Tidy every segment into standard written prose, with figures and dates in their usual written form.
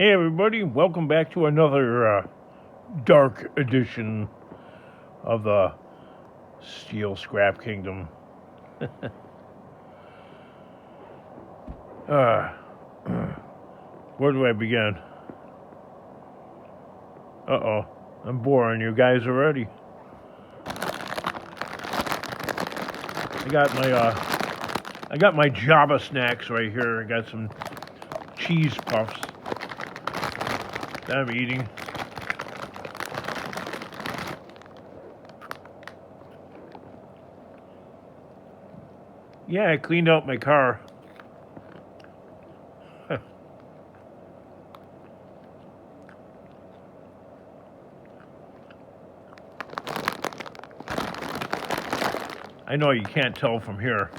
Hey everybody, welcome back to another dark edition of the Steel Scrap Kingdom. uh, where do I begin? Uh-oh, I'm boring you guys already. I got my Java snacks right here. I got some cheese puffs that I'm eating. Yeah, I cleaned out my car. I know you can't tell from here.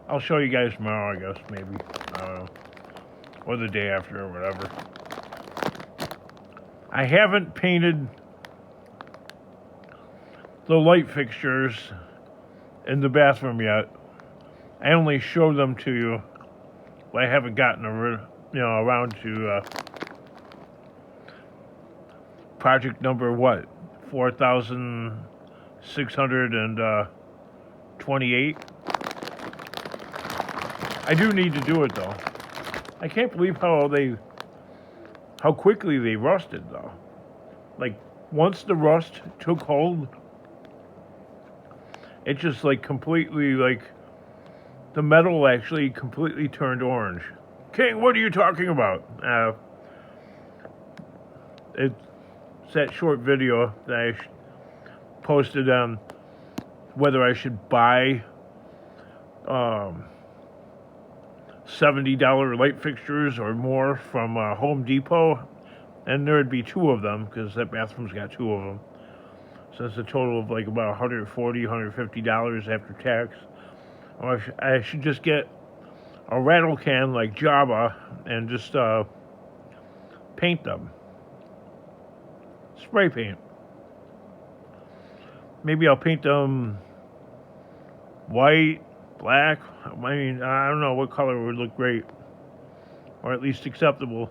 I'll show you guys tomorrow, I guess, maybe. I don't know. Or the day after, or whatever. I haven't painted the light fixtures in the bathroom yet. I only showed them to you, but I haven't gotten around to project number 4,628. I do need to do it though. I can't believe how quickly they rusted though. Like once the rust took hold, it just completely the metal actually completely turned orange. King, what are you talking about? It's that short video that I posted on whether I should buy $70 light fixtures or more from Home Depot, and there'd be two of them because that bathroom's got two of them. So it's a total of about $140, $150 after tax. Or I should just get a rattle can like Java and just paint them. Spray paint. Maybe I'll paint them white, black. I mean, I don't know what color would look great, or at least acceptable.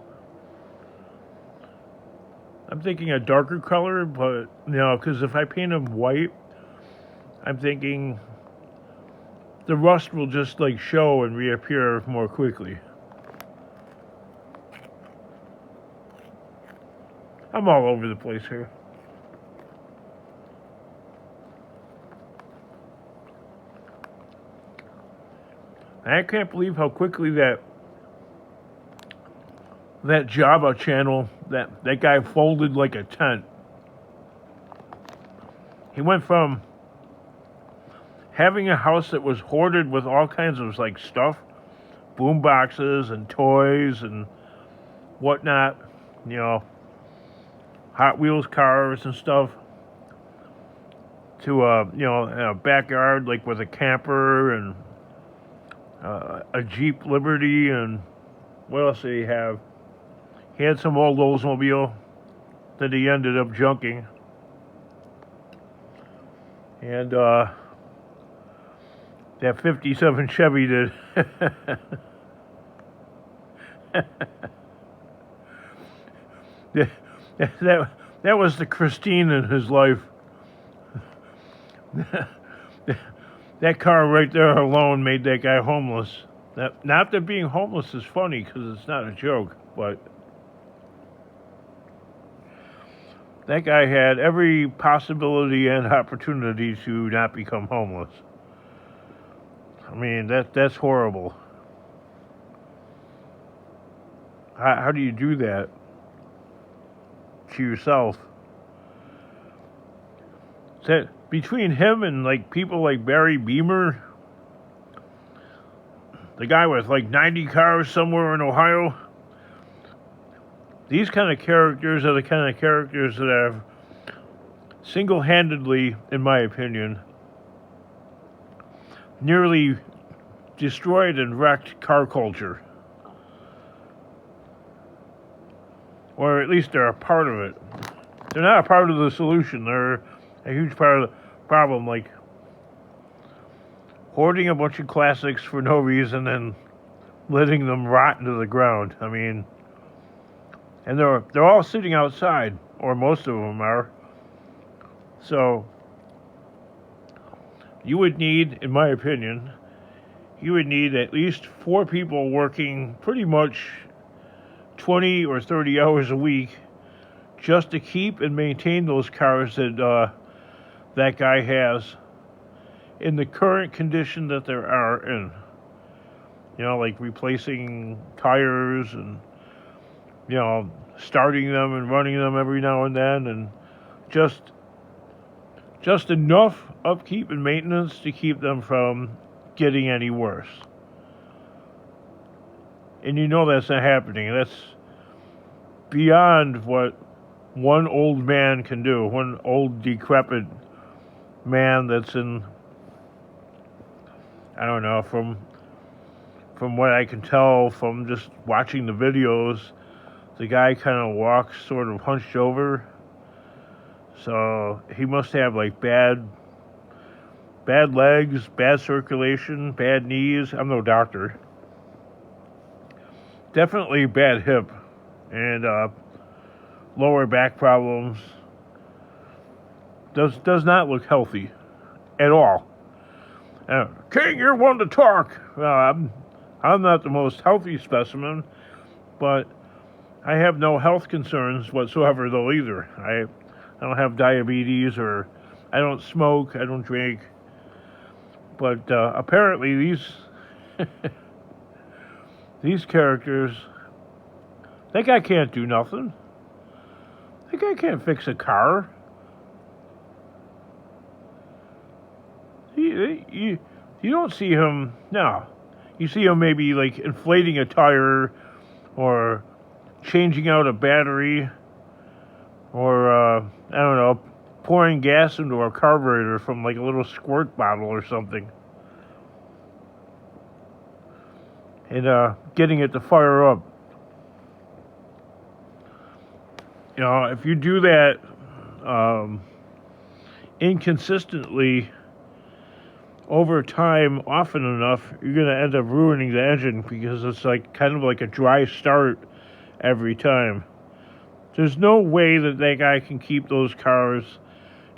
I'm thinking a darker color, but because if I paint them white, I'm thinking the rust will just show and reappear more quickly. I'm all over the place here. I can't believe how quickly that Java channel, that guy folded like a tent. He went from having a house that was hoarded with all kinds of stuff, boom boxes and toys and whatnot, Hot Wheels cars and stuff, to a backyard with a camper and a Jeep Liberty, and what else did he have? He had some old Oldsmobile that he ended up junking. And that 57 Chevy did. that was the Christine in his life. That car right there alone made that guy homeless. Not that being homeless is funny, because it's not a joke, but that guy had every possibility and opportunity to not become homeless. I mean, that's horrible. How do you do that to yourself? Between him and people like Barry Beamer, the guy with 90 cars somewhere in Ohio, these kind of characters are the kind of characters that have single-handedly, in my opinion, nearly destroyed and wrecked car culture. Or at least they're a part of it. They're not a part of the solution. They're a huge part of the problem, hoarding a bunch of classics for no reason and letting them rot into the ground. I mean, and they're all sitting outside, or most of them are. So you would need, in my opinion, you would need at least 4 people working pretty much 20 or 30 hours a week just to keep and maintain those cars that that guy has in the current condition that they are in. You know, like replacing tires and, you know, starting them and running them every now and then, and just enough upkeep and maintenance to keep them from getting any worse. And you know that's not happening. That's beyond what one old man can do. One old decrepit man that's in, I don't know, from what I can tell from just watching the videos, the guy kind of walks sort of hunched over. So he must have like bad legs, bad circulation, bad knees. I'm no doctor. Definitely bad hip and lower back problems. Does not look healthy at all. King, you're one to talk. Well, I'm not the most healthy specimen, but I have no health concerns whatsoever, though, either. I don't have diabetes, or I don't smoke, I don't drink. But apparently these characters, that guy can't do nothing. That guy can't fix a car. You don't see him, no. You see him maybe like inflating a tire or changing out a battery or, I don't know, pouring gas into a carburetor from like a little squirt bottle or something. And getting it to fire up. You know, if you do that inconsistently over time, often enough, you're going to end up ruining the engine because it's like kind of like a dry start every time. There's no way that guy can keep those cars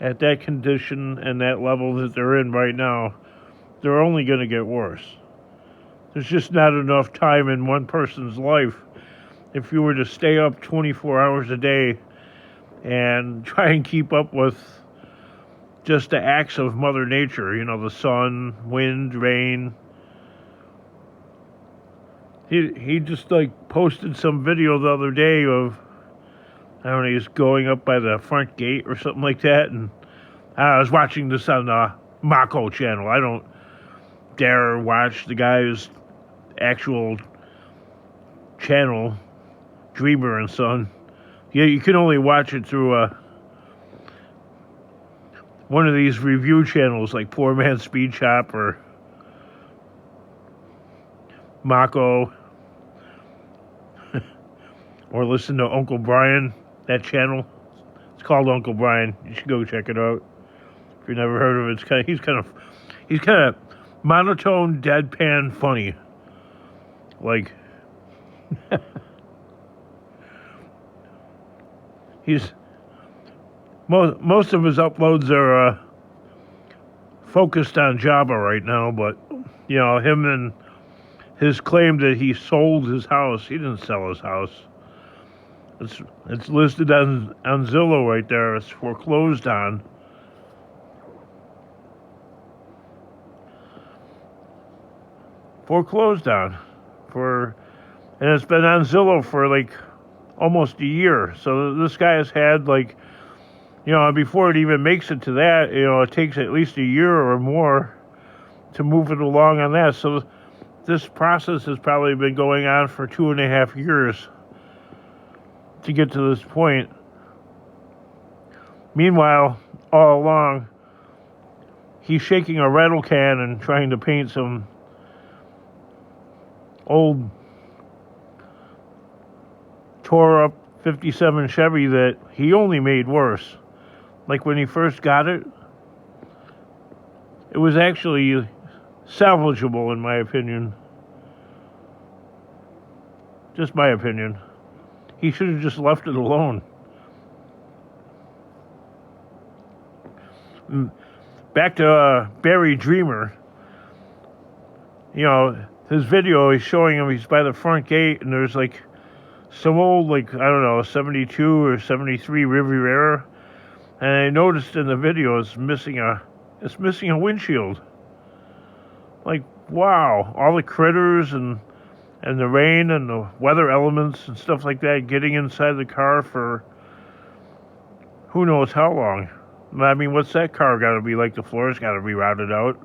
at that condition and that level that they're in right now. They're only going to get worse. There's just not enough time in one person's life if you were to stay up 24 hours a day and try and keep up with just the acts of Mother Nature, you know, the sun, wind, rain. He just like posted some video the other day of, I don't know, he's going up by the front gate or something like that, and I was watching this on the Mako channel. I don't dare watch the guy's actual channel, Dreamer and Son. Yeah, you can only watch it through one of these review channels like Poor Man's Speed Shop or Mako, or listen to Uncle Brian, that channel. It's called Uncle Brian. You should go check it out if you've never heard of it. He's kind of monotone, deadpan, funny. Like he's most of his uploads are focused on Java right now, but you know, him and his claim that he sold his house. He didn't sell his house. It's listed on Zillow right there. It's foreclosed on. And it's been on Zillow for like almost a year. So this guy has had like, you know, before it even makes it to that, you know, it takes at least a year or more to move it along on that. So this process has probably been going on for 2.5 years to get to this point. Meanwhile, all along, he's shaking a rattle can and trying to paint some old tore up 57 Chevy that he only made worse. Like when he first got it, it was actually salvageable in my opinion. Just my opinion. He should have just left it alone. Back to Barry Dreamer. You know, his video is showing him he's by the front gate, and there's like some old, like, I don't know, 72 or 73 Riviera. And I noticed in the video it's missing a windshield. Like, wow, all the critters and the rain and the weather elements and stuff like that getting inside the car for who knows how long. I mean, what's that car got to be like? The floor's got to be routed out.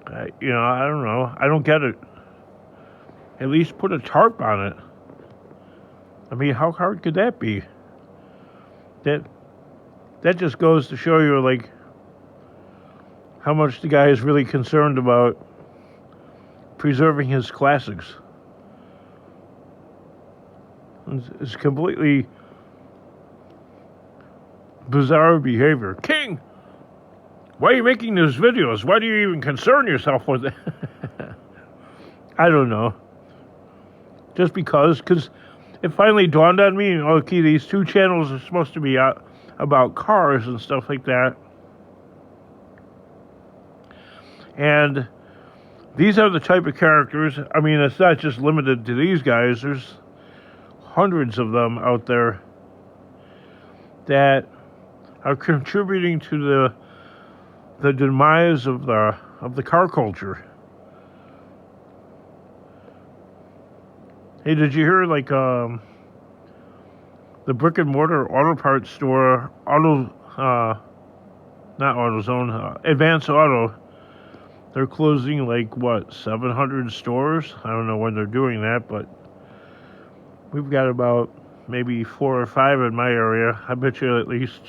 I don't know. I don't get it. At least put a tarp on it. I mean, how hard could that be? That just goes to show you, like, how much the guy is really concerned about preserving his classics. It's completely bizarre behavior. King, why are you making those videos? Why do you even concern yourself with it? I don't know. Just because it finally dawned on me, okay, these two channels are supposed to be about cars and stuff like that. And these are the type of characters, I mean, it's not just limited to these guys. There's hundreds of them out there that are contributing to the demise of the car culture. Hey, did you hear, like, the brick and mortar auto parts store, not AutoZone, Advance Auto, they're closing, like, 700 stores? I don't know when they're doing that, but we've got about maybe 4 or 5 in my area. I bet you at least,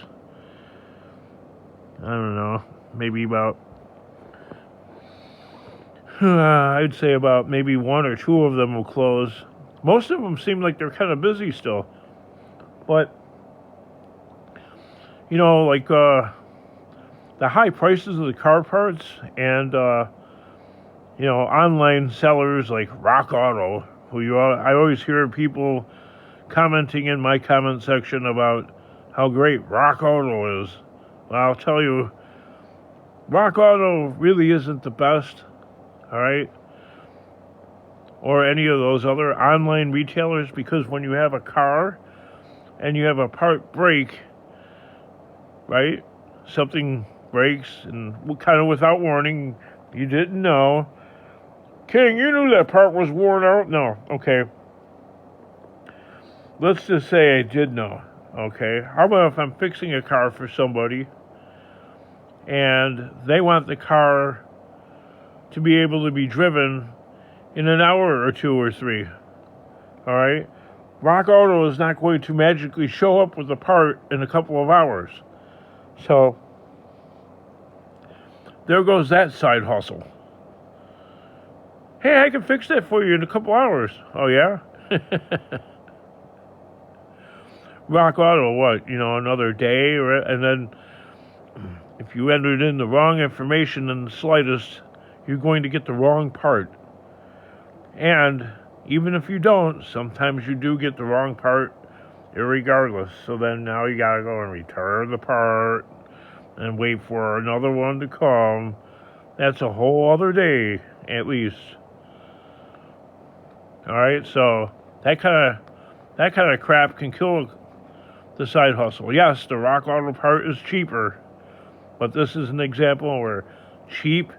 I don't know, maybe about, I'd say about maybe 1 or 2 of them will close. Most of them seem like they're kind of busy still. But, like, the high prices of the car parts and, online sellers like Rock Auto, I always hear people commenting in my comment section about how great Rock Auto is. Well, I'll tell you, Rock Auto really isn't the best, all right? Or any of those other online retailers, because when you have a car and you have a part break, right? Something breaks and kind of without warning, you didn't know. King, you knew that part was worn out? No, okay. Let's just say I did know, okay? How about if I'm fixing a car for somebody and they want the car to be able to be driven in an hour or 2 or 3, all right? Rock Auto is not going to magically show up with the part in a couple of hours. So, there goes that side hustle. Hey, I can fix that for you in a couple hours. Oh, yeah? Rock Auto, what? Another day? And then, if you entered in the wrong information in the slightest, you're going to get the wrong part. And even if you don't, sometimes you do get the wrong part, irregardless. So then now you gotta go and return the part and wait for another one to come. That's a whole other day, at least. All right, so that kind of crap can kill the side hustle. Yes, the Rock Auto part is cheaper, but this is an example where cheap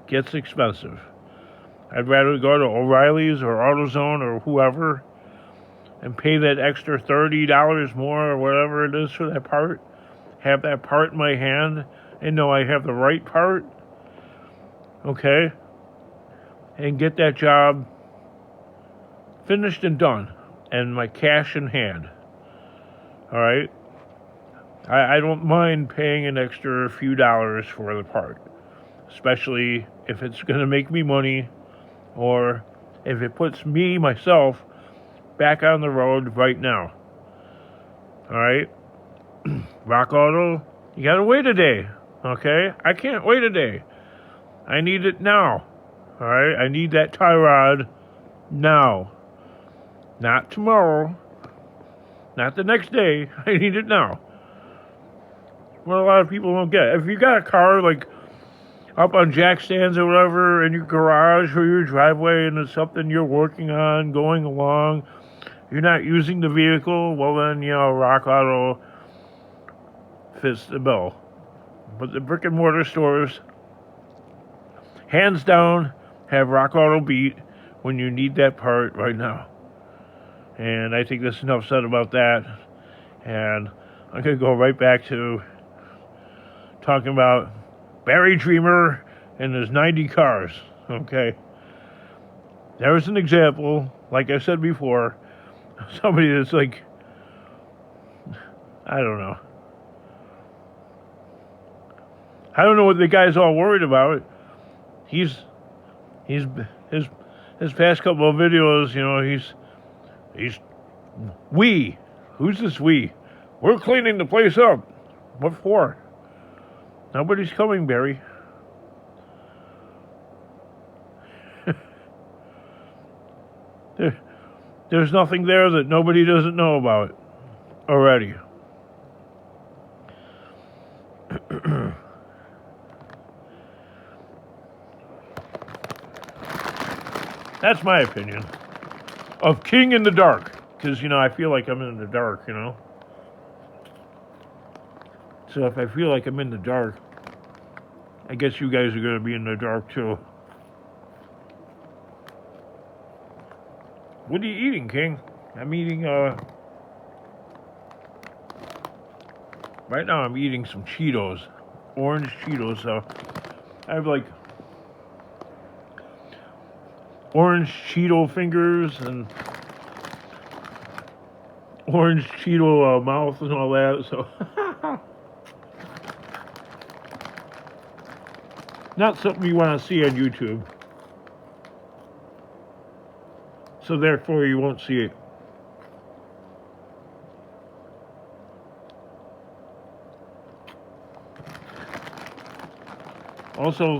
gets expensive. I'd rather go to O'Reilly's or AutoZone or whoever and pay that extra $30 more or whatever it is for that part, have that part in my hand and know I have the right part, okay, and get that job finished and done and my cash in hand. All right? I don't mind paying an extra few dollars for the part, especially if it's going to make me money or if it puts myself, back on the road right now. All right? Rock Auto, you got to wait a day, okay? I can't wait a day. I need it now. Alright, I need that tie rod now. Not tomorrow. Not the next day. I need it now. What a lot of people don't get. If you got a car like up on jack stands or whatever in your garage or your driveway and it's something you're working on, going along, you're not using the vehicle, well then, Rock Auto fits the bill. But the brick and mortar stores, hands down, have Rock Auto beat when you need that part right now. And I think that's enough said about that. And I'm going to go right back to talking about Barry Dreamer and his 90 cars. Okay. There's an example, like I said before, somebody that's like, I don't know. I don't know what the guy's all worried about. He's his past couple of videos, he's we. Who's this we? We're cleaning the place up. What for? Nobody's coming, Barry. There's nothing there that nobody doesn't know about already. That's my opinion of King in the Dark. Because, I feel like I'm in the dark, So if I feel like I'm in the dark, I guess you guys are going to be in the dark too. What are you eating, King? I'm eating, right now I'm eating some Cheetos. Orange Cheetos, so I have like orange Cheeto fingers and orange Cheeto mouth and all that, so not something you want to see on YouTube. So therefore you won't see it. Also,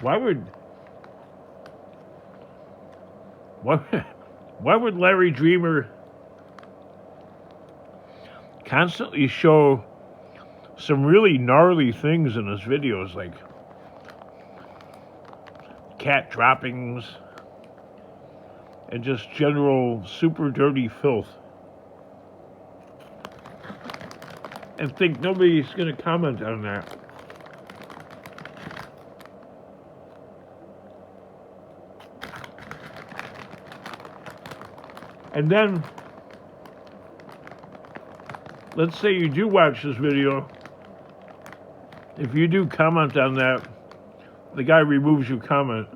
why would Larry Dreamer constantly show some really gnarly things in his videos, like cat droppings and just general super dirty filth, and think nobody's going to comment on that? And then, let's say you do watch this video. If you do comment on that, the guy removes your comment.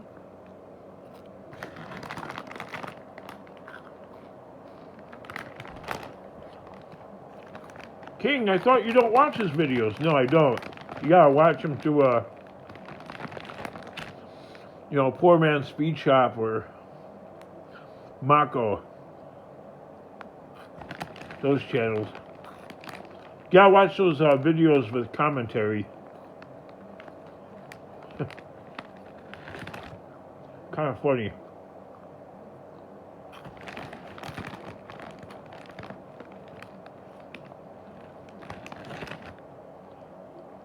King, I thought you don't watch his videos. No, I don't. You gotta watch him through Poor Man's Speed Shop or Mako. Those channels. You gotta watch those videos with commentary. Kind of funny.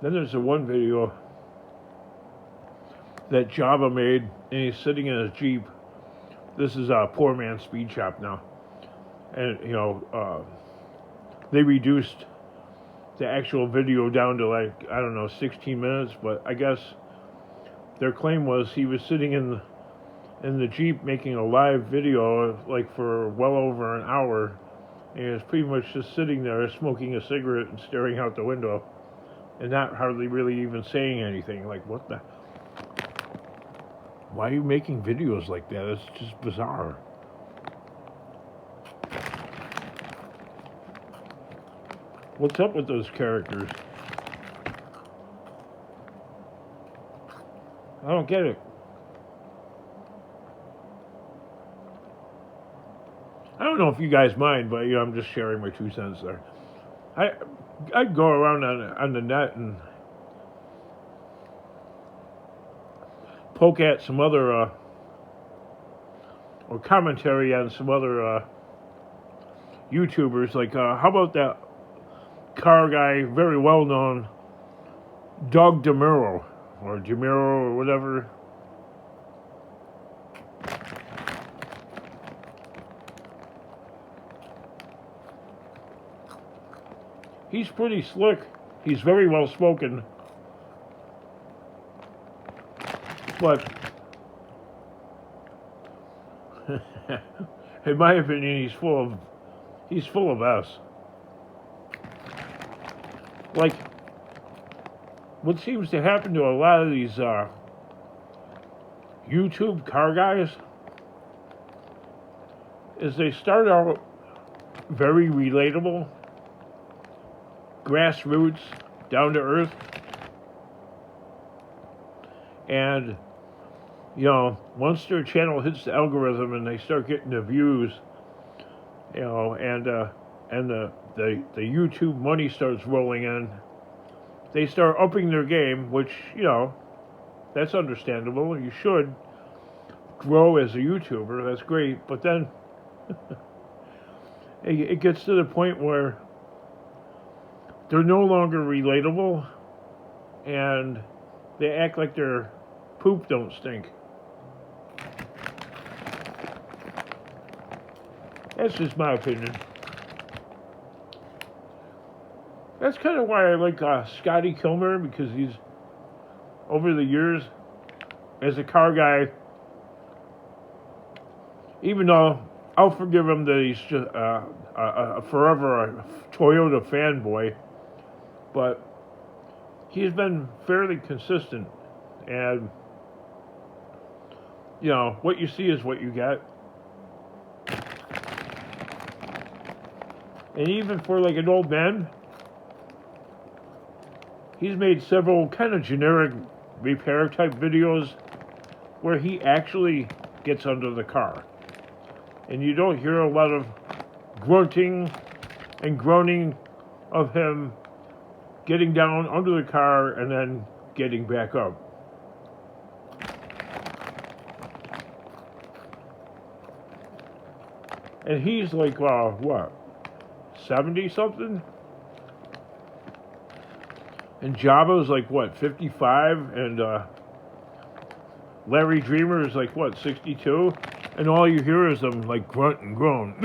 Then there's the one video that Java made, and he's sitting in his Jeep. This is a Poor Man's Speed Shop now. And, they reduced the actual video down to 16 minutes, but I guess their claim was he was sitting in the Jeep making a live video for well over an hour, and he was pretty much just sitting there smoking a cigarette and staring out the window and not hardly really even saying anything. Like, what the? Why are you making videos like that? It's just bizarre. What's up with those characters? I don't get it. I don't know if you guys mind, but I'm just sharing my 2 cents there. I go around on the net and poke at some other, or commentary on some other YouTubers. Like, how about that car guy, very well known, Doug DeMuro, or DeMuro, or whatever. He's pretty slick. He's very well spoken. But in my opinion, he's full of S. Like, what seems to happen to a lot of these YouTube car guys is they start out very relatable, grassroots, down to earth, and you know, once their channel hits the algorithm and they start getting the views, you know, and the YouTube money starts rolling in, they start upping their game, which, you know, that's understandable. You should grow as a YouTuber. That's great. But then it gets to the point where they're no longer relatable, and they act like their poop don't stink. That's just my opinion. That's kind of why I like Scotty Kilmer, because he's, over the years, as a car guy, even though I'll forgive him that he's just forever a Toyota fanboy, but he's been fairly consistent, and you know, what you see is what you get. And even for like an old man, he's made several kind of generic repair type videos where he actually gets under the car. And you don't hear a lot of grunting and groaning of him getting down under the car and then getting back up. And he's like, what, 70 something? And Jabba's like, what, 55? And Larry Dreamer is like, what, 62? And all you hear is them like grunt and groan.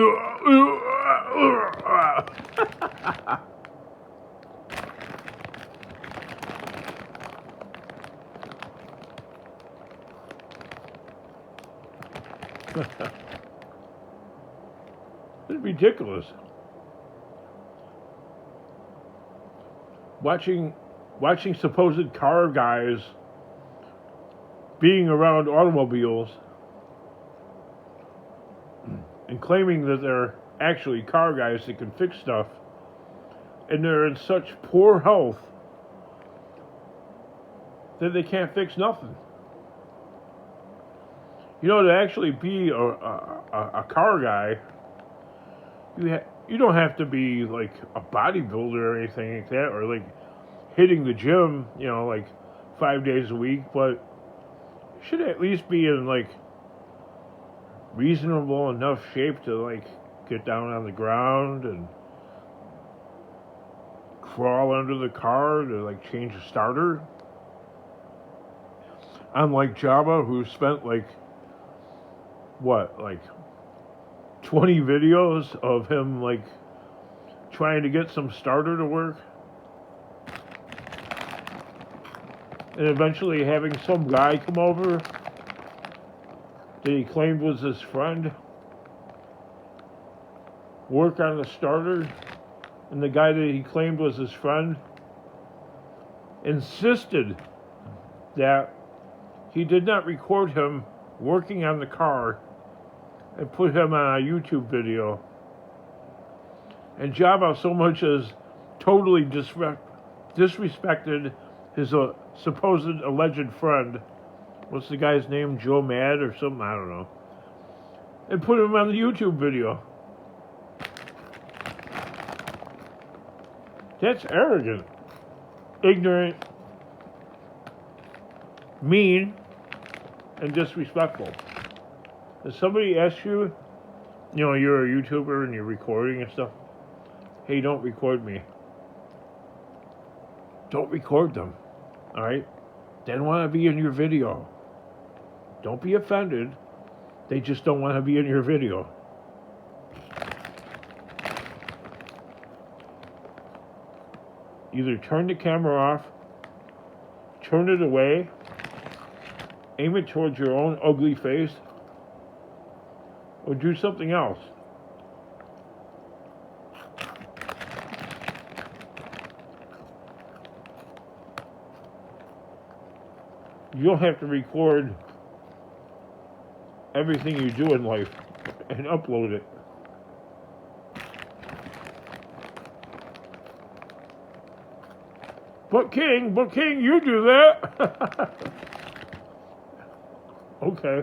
It's ridiculous. Watching supposed car guys being around automobiles and claiming that they're actually car guys that can fix stuff, and they're in such poor health that they can't fix nothing. You know, to actually be a car guy, you don't have to be like a bodybuilder or anything like that, or like hitting the gym, you know, like 5 days a week, but you should at least be in like reasonable enough shape to like get down on the ground and crawl under the car to like change the starter. Unlike Jabba, who spent like 20 videos of him like trying to get some starter to work, and eventually having some guy come over that he claimed was his friend work on the starter, and the guy that he claimed was his friend insisted that he did not record him working on the car and put him on a YouTube video. And Jabba so much as totally disrespected his supposed alleged friend, what's the guy's name, Joe Mad or something, I don't know, and put him on the YouTube video. That's arrogant, ignorant, mean, and disrespectful. If somebody asks you, you know, you're a YouTuber and you're recording and stuff, hey, don't record me. Don't record them, all right? They don't want to be in your video. Don't be offended. They just don't want to be in your video. Either turn the camera off, turn it away, aim it towards your own ugly face, or do something else. You don't have to record everything you do in life and upload it. But King, you do that. Okay.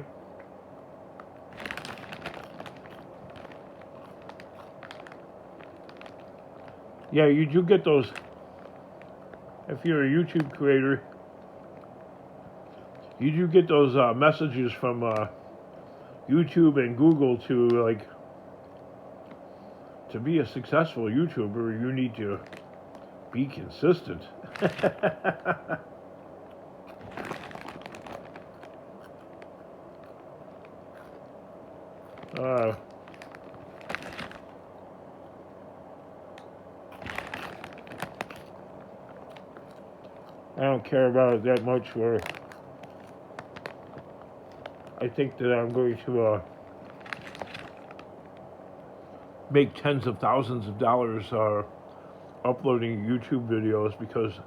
Yeah, you do get those. If you're a YouTube creator, you do get those messages from YouTube and Google to be a successful YouTuber, you need to be consistent. I don't care about it that much where I think that I'm going to make tens of thousands of dollars uploading YouTube videos because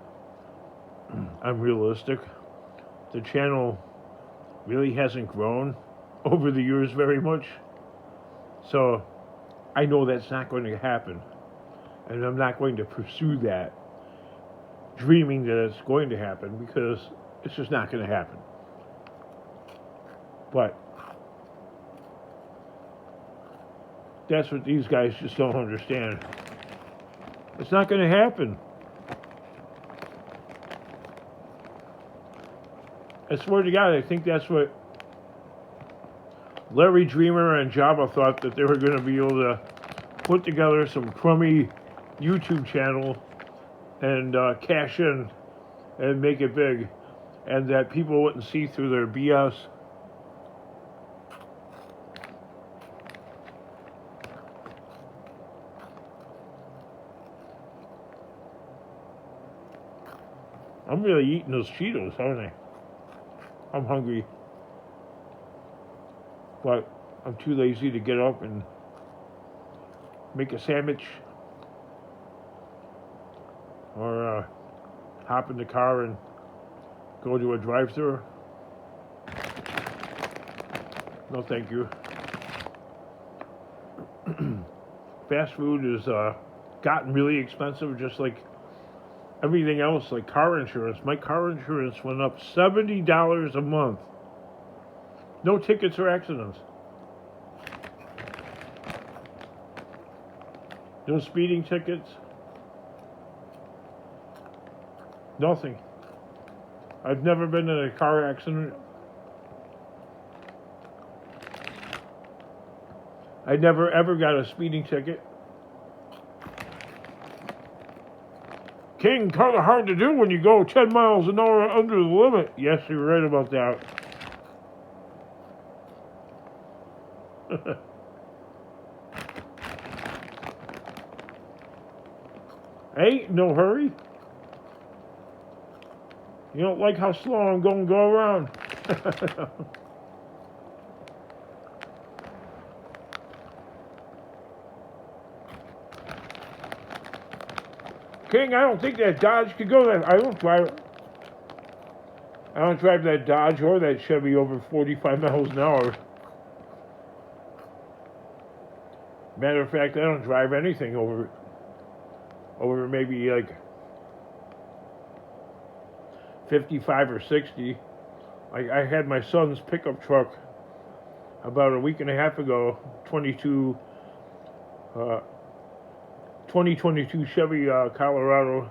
I'm realistic. The channel really hasn't grown over the years very much. So I know that's not going to happen. And I'm not going to pursue that, dreaming that it's going to happen, because it's just not going to happen. But that's what these guys just don't understand. It's not going to happen. I swear to God, I think that's what Larry Dreamer and Java thought, that they were going to be able to put together some crummy YouTube channel and cash in and make it big, and that people wouldn't see through their BS. I'm really eating those Cheetos, aren't I? I'm hungry. But I'm too lazy to get up and make a sandwich or hop in the car and go to a drive-thru. No, thank you. Fast food has gotten really expensive, just like everything else, like car insurance. My car insurance went up $70 a month. No tickets or accidents. No speeding tickets. Nothing. I've never been in a car accident. I never ever got a speeding ticket. King, kind of hard to do when you go 10 miles an hour under the limit. Yes, you're right about that. Hey, no hurry. You don't like how slow I'm going to go around. King, I don't think that Dodge could go that. I don't drive that Dodge or that Chevy over 45 miles an hour. Matter of fact, I don't drive anything over maybe like 55 or 60. I had my son's pickup truck about a week and a half ago, 2022 Chevy Colorado.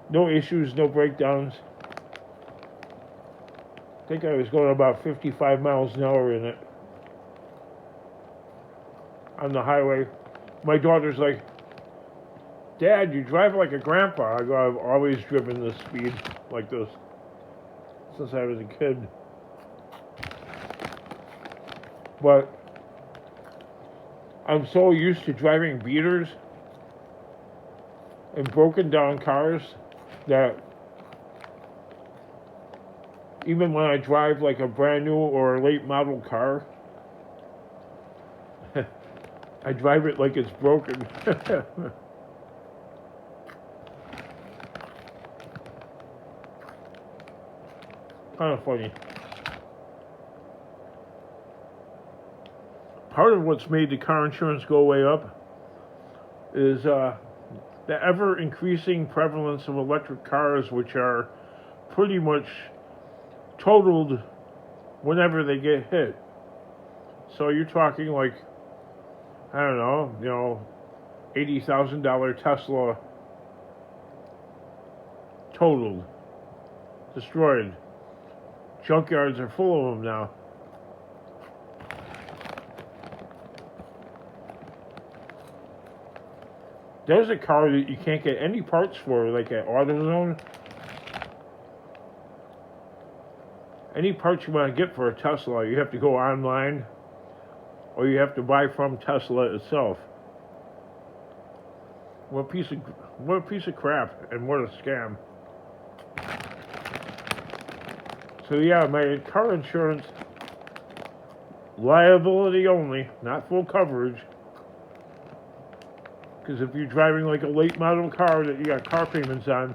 No issues, no breakdowns. I think I was going about 55 miles an hour in it on the highway. My daughter's like, Dad, you drive like a grandpa. I go, I've always driven this speed like this since I was a kid. But I'm so used to driving beaters and broken down cars that even when I drive like a brand new or a late model car, I drive it like it's broken. Kind of funny. Part of what's made the car insurance go way up is the ever-increasing prevalence of electric cars, which are pretty much totaled whenever they get hit. So you're talking like, I don't know, $80,000 Tesla totaled, destroyed. Junkyards are full of them now. There's a car that you can't get any parts for, like at AutoZone. Any parts you want to get for a Tesla, you have to go online, or you have to buy from Tesla itself. What a piece of crap, and what a scam. So yeah, my car insurance, liability only, not full coverage. Because if you're driving like a late model car that you got car payments on,